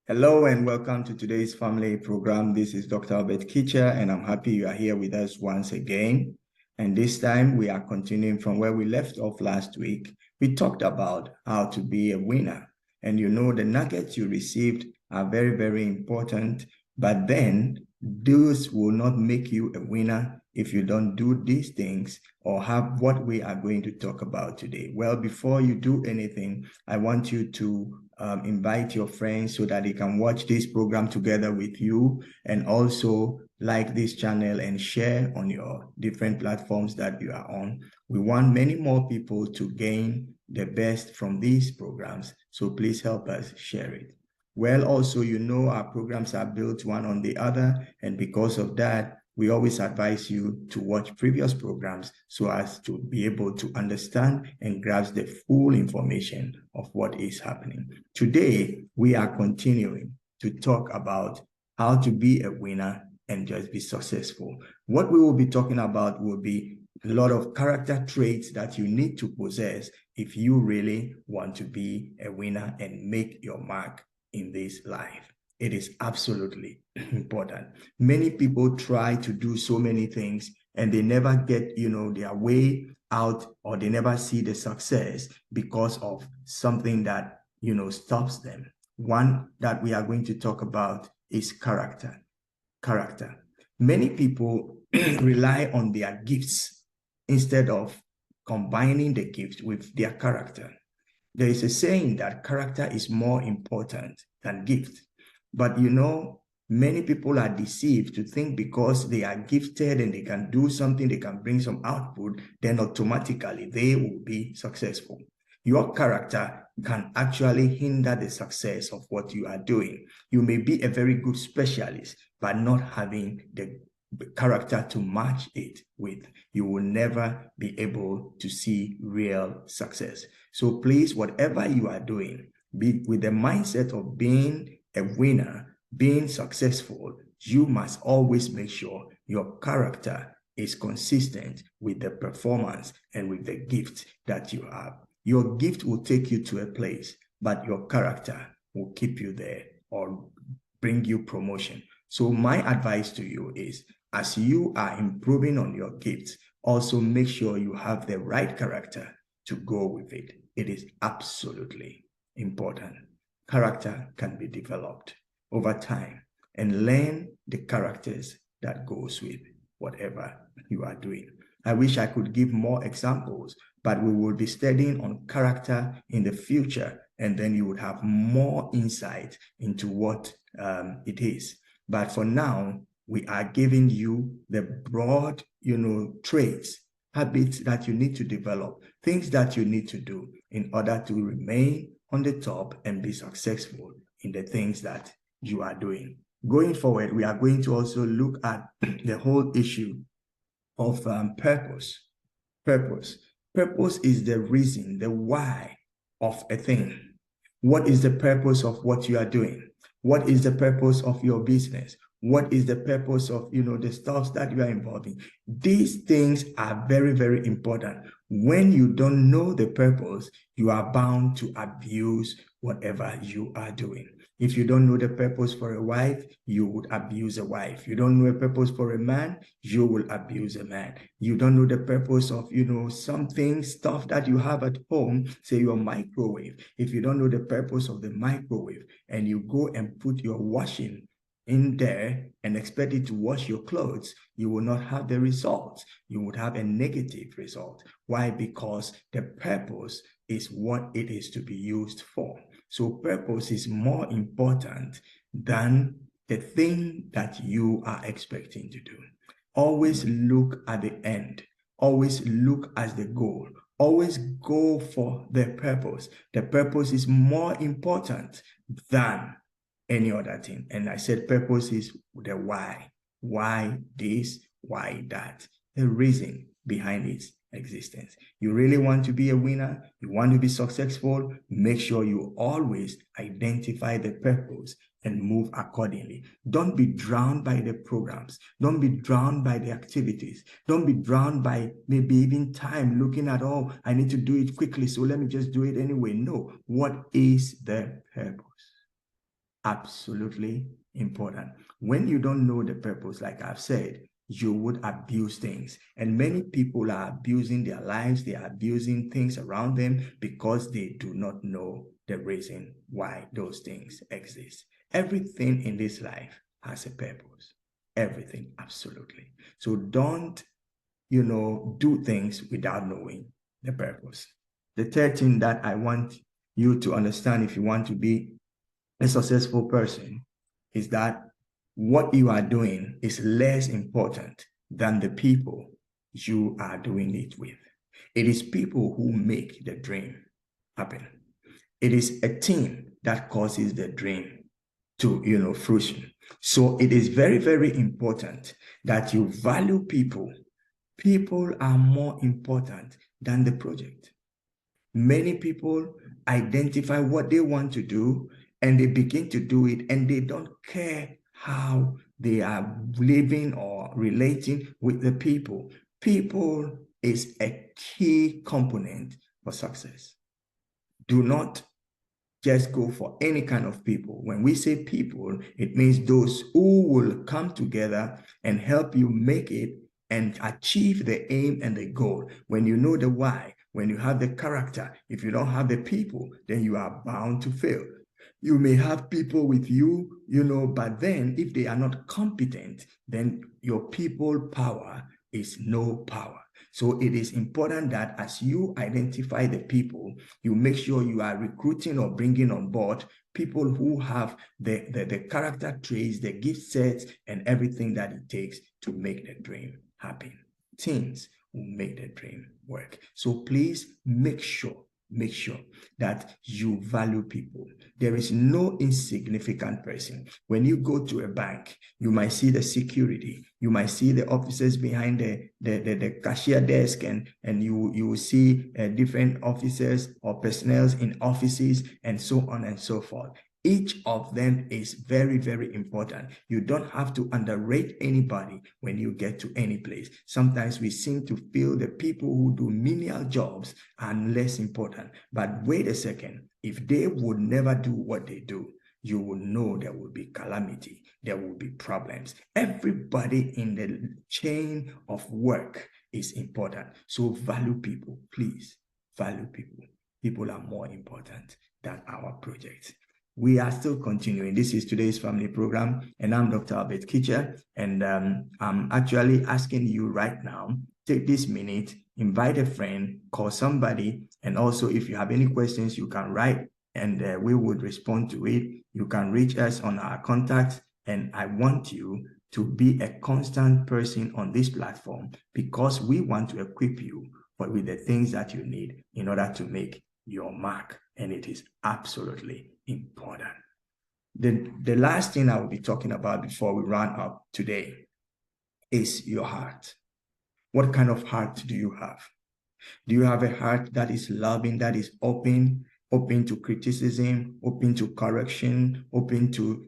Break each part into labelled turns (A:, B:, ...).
A: Hello and welcome to today's family program. This is Dr. Albert Kitcher, and I'm happy you are here with us once again. And this time we are continuing from where we left off last week. We talked about how to be a winner. And you know, the nuggets you received are very, very important. But then those will not make you a winner if you don't do these things or have what we are going to talk about today. Well, before you do anything, I want you to invite your friends so that they can watch this program together with you, and also like this channel and share on your different platforms that you are on. We want many more people to gain the best from these programs, so please help us share it. Well, also, you know, our programs are built one on the other, and because of that, we always advise you to watch previous programs so as to be able to understand and grasp the full information of what is happening. Today, we are continuing to talk about how to be a winner and just be successful. What we will be talking about will be a lot of character traits that you need to possess if you really want to be a winner and make your mark in this life. It is absolutely important. Many people try to do so many things and they never get, their way out, or they never see the success because of something that, stops them. One that we are going to talk about is character. Character. Many people rely on their gifts instead of combining the gift with their character. There is a saying that character is more important than gift. But many people are deceived to think because they are gifted and they can do something, they can bring some output, then automatically they will be successful. Your character can actually hinder the success of what you are doing. You may be a very good specialist, but not having the character to match it with, you will never be able to see real success. So please, whatever you are doing, be with the mindset of being a winner, being successful. You must always make sure your character is consistent with the performance and with the gift that you have. Your gift will take you to a place, but your character will keep you there or bring you promotion. So my advice to you is, as you are improving on your gifts, also make sure you have the right character to go with it. It is absolutely important. Character can be developed over time, and learn the characters that goes with whatever you are doing. I wish I could give more examples, but we will be studying on character in the future, and then you would have more insight into what it is. But for now, we are giving you the broad, traits, habits that you need to develop, things that you need to do in order to remain on the top and be successful in the things that you are doing. Going forward, we are going to also look at the whole issue of purpose. Purpose. Purpose is the reason, the why of a thing. What is the purpose of what you are doing? What is the purpose of your business? What is the purpose of, the stuff that you are involved in? These things are very, very important. When you don't know the purpose, you are bound to abuse whatever you are doing. If you don't know the purpose for a wife, you would abuse a wife. You don't know a purpose for a man, you will abuse a man. You don't know the purpose of, stuff that you have at home, say your microwave. If you don't know the purpose of the microwave and you go and put your washing in there and expect it to wash your clothes, you will not have the result. You would have a negative result. Why? Because the purpose is what it is to be used for. So purpose is more important than the thing that you are expecting to do. Always look at the end. Always look at the goal. Always go for the purpose. The purpose is more important than any other thing. And I said purpose is the why. Why this? Why that? The reason behind its existence. You really want to be a winner? You want to be successful? Make sure you always identify the purpose and move accordingly. Don't be drowned by the programs. Don't be drowned by the activities. Don't be drowned by maybe even time looking at, oh, I need to do it quickly, so let me just do it anyway. No. What is the purpose? absolutely important. When you don't know the purpose, like I've said, you would abuse things. And many people are abusing their lives. They are abusing things around them because they do not know the reason why those things exist. Everything in this life has a purpose. Everything, absolutely. So don't, do things without knowing the purpose. The third thing that I want you to understand if you want to be a successful person is that what you are doing is less important than the people you are doing it with. It is people who make the dream happen. It is a team that causes the dream to, fruition. So it is very, very important that you value people. People are more important than the project. Many people identify what they want to do and they begin to do it, and they don't care how they are living or relating with the people. People is a key component for success. Do not just go for any kind of people. When we say people, it means those who will come together and help you make it and achieve the aim and the goal. When you know the why, when you have the character, if you don't have the people, then you are bound to fail. You may have people with you, but then if they are not competent, then your people power is no power. So it is important that as you identify the people, you make sure you are recruiting or bringing on board people who have the character traits, the gift sets, and everything that it takes to make the dream happen. Teams will make the dream work. So please make sure that you value people. There is no insignificant person. When you go to a bank, you might see the security, you might see the officers behind the cashier desk, and you will see different officers or personnel in offices, and so on and so forth. Each of them is very, very important. You don't have to underrate anybody when you get to any place. Sometimes we seem to feel the people who do menial jobs are less important. But wait a second, if they would never do what they do, you will know there will be calamity, there will be problems. Everybody in the chain of work is important. So value people, please, value people. People are more important than our projects. We are still continuing. This is today's family program, and I'm Dr. Albert Kitcher, and I'm actually asking you right now, take this minute, invite a friend, call somebody, and also if you have any questions, you can write, and we would respond to it. You can reach us on our contacts, and I want you to be a constant person on this platform because we want to equip you with the things that you need in order to make your mark, and it is absolutely important. The last thing I will be talking about before we run up today is your heart. What kind of heart do you have? Do you have a heart that is loving, that is open to criticism, open to correction, open to,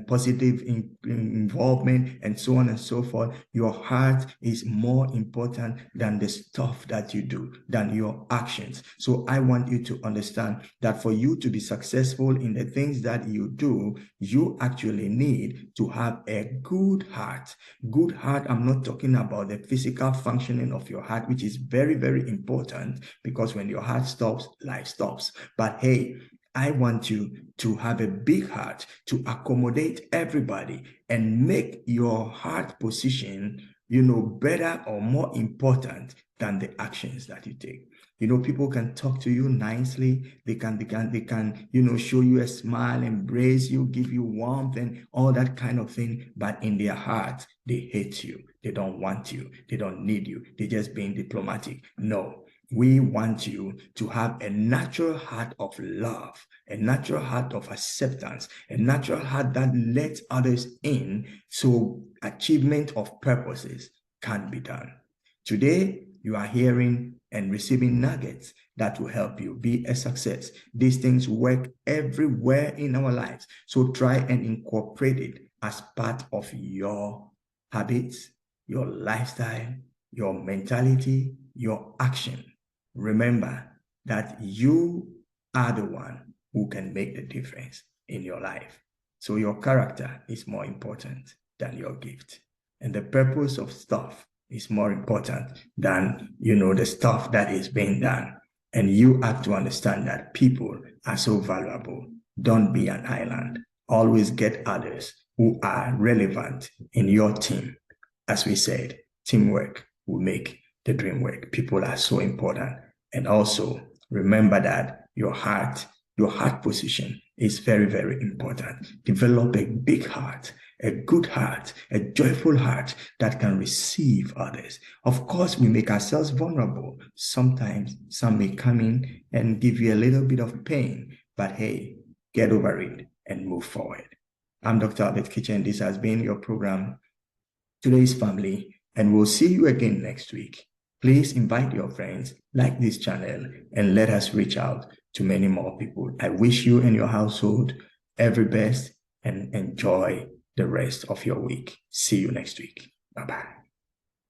A: positive involvement, and so on and so forth? Your heart is more important than the stuff that you do, than your actions. So I want you to understand that for you to be successful in the things that you do, you actually need to have a good heart. Good heart, I'm not talking about the physical functioning of your heart, which is very, very important, because when your heart stops, life stops. But hey, I want you to have a big heart to accommodate everybody and make your heart position, better or more important than the actions that you take. People can talk to you nicely. They can, show you a smile, embrace you, give you warmth and all that kind of thing. But in their heart, they hate you. They don't want you. They don't need you. They're just being diplomatic. No. We want you to have a natural heart of love, a natural heart of acceptance, a natural heart that lets others in so achievement of purposes can be done. Today, you are hearing and receiving nuggets that will help you be a success. These things work everywhere in our lives. So try and incorporate it as part of your habits, your lifestyle, your mentality, your action. Remember that you are the one who can make the difference. in your life. So your character is more important than your gift. And the purpose of stuff is more important than, the stuff that is being done. And you have to understand that people are so valuable. Don't be an island. Always get others who are relevant in your team. As we said, teamwork will make the dream work. People are so important. And also remember that your heart position is very, very important. Develop a big heart, a good heart, a joyful heart that can receive others. Of course, we make ourselves vulnerable. Sometimes some may come in and give you a little bit of pain, but hey, get over it and move forward. I'm Dr. Albert Kitcher, and this has been your program, Today's Family, and we'll see you again next week. Please invite your friends, like this channel, and let us reach out to many more people. I wish you and your household every best and enjoy the rest of your week. See you next week. Bye-bye.